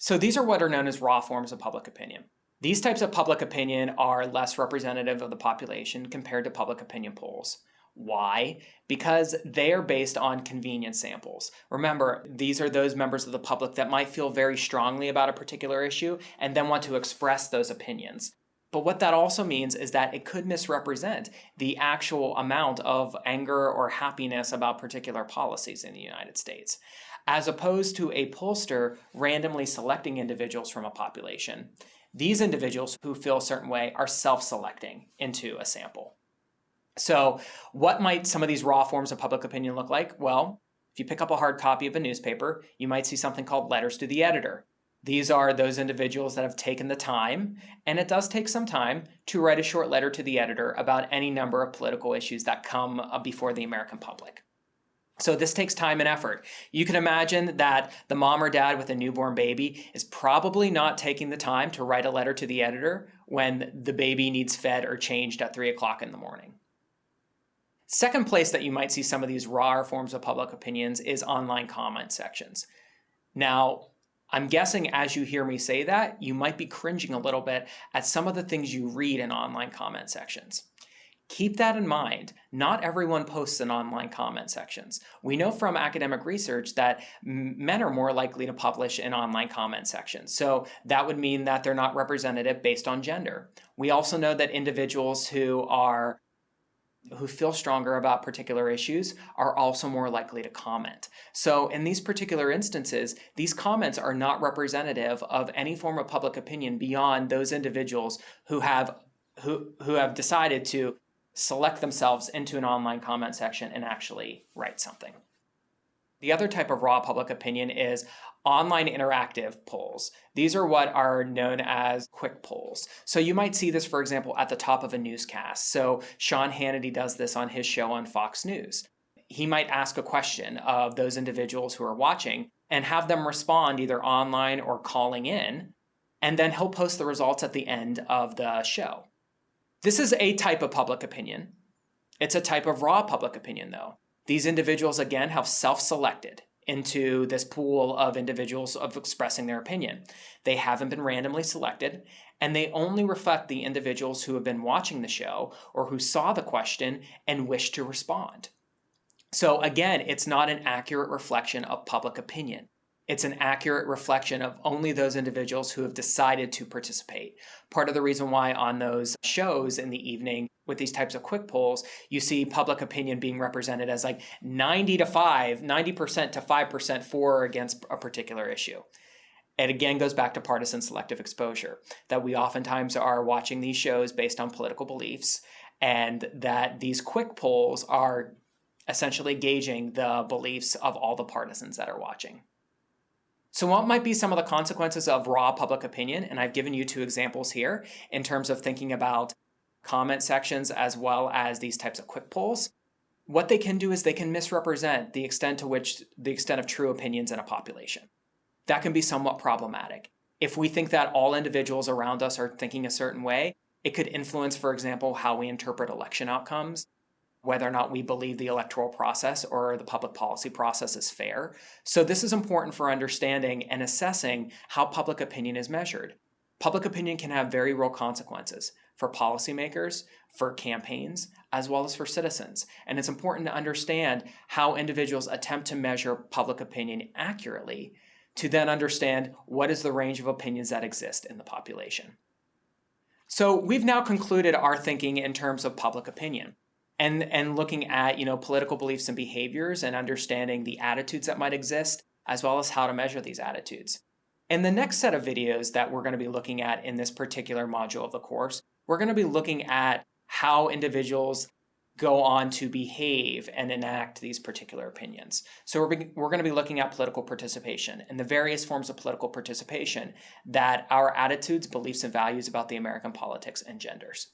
So these are what are known as raw forms of public opinion. These types of public opinion are less representative of the population compared to public opinion polls. Why? Because they are based on convenience samples. Remember, these are those members of the public that might feel very strongly about a particular issue and then want to express those opinions. But what that also means is that it could misrepresent the actual amount of anger or happiness about particular policies in the United States, as opposed to a pollster randomly selecting individuals from a population. These individuals who feel a certain way are self-selecting into a sample. So what might some of these raw forms of public opinion look like? Well, if you pick up a hard copy of a newspaper, you might see something called letters to the editor. These are those individuals that have taken the time, and it does take some time, to write a short letter to the editor about any number of political issues that come before the American public. So this takes time and effort. You can imagine that the mom or dad with a newborn baby is probably not taking the time to write a letter to the editor when the baby needs fed or changed at 3 o'clock in the morning. Second place that you might see some of these raw forms of public opinions is online comment sections. Now, I'm guessing as you hear me say that, you might be cringing a little bit at some of the things you read in online comment sections. Keep that in mind. Not everyone posts in online comment sections. We know from academic research that men are more likely to publish in online comment sections. So that would mean that they're not representative based on gender. We also know that individuals who feel stronger about particular issues are also more likely to comment. So in these particular instances, these comments are not representative of any form of public opinion beyond those individuals who have decided to select themselves into an online comment section and actually write something. The other type of raw public opinion is online interactive polls. These are what are known as quick polls. So you might see this, for example, at the top of a newscast. So Sean Hannity does this on his show on Fox News. He might ask a question of those individuals who are watching and have them respond either online or calling in, and then he'll post the results at the end of the show. This is a type of public opinion. It's a type of raw public opinion, though. These individuals, again, have self-selected into this pool of individuals of expressing their opinion. They haven't been randomly selected, and they only reflect the individuals who have been watching the show or who saw the question and wish to respond. So again, it's not an accurate reflection of public opinion. It's an accurate reflection of only those individuals who have decided to participate. Part of the reason why on those shows in the evening with these types of quick polls, you see public opinion being represented as like 90% to 5% for or against a particular issue. It again goes back to partisan selective exposure, that we oftentimes are watching these shows based on political beliefs, and that these quick polls are essentially gauging the beliefs of all the partisans that are watching. So what might be some of the consequences of raw public opinion? And I've given you two examples here in terms of thinking about comment sections as well as these types of quick polls. What they can do is they can misrepresent the extent of true opinions in a population. That can be somewhat problematic. If we think that all individuals around us are thinking a certain way, it could influence, for example, how we interpret election outcomes, whether or not we believe the electoral process or the public policy process is fair. So this is important for understanding and assessing how public opinion is measured. Public opinion can have very real consequences for policymakers, for campaigns, as well as for citizens. And it's important to understand how individuals attempt to measure public opinion accurately to then understand what is the range of opinions that exist in the population. So we've now concluded our thinking in terms of public opinion. And looking at political beliefs and behaviors and understanding the attitudes that might exist, as well as how to measure these attitudes. In the next set of videos that we're going to be looking at in this particular module of the course, we're going to be looking at how individuals go on to behave and enact these particular opinions. So we're going to be looking at political participation and the various forms of political participation that our attitudes, beliefs, and values about the American politics engenders.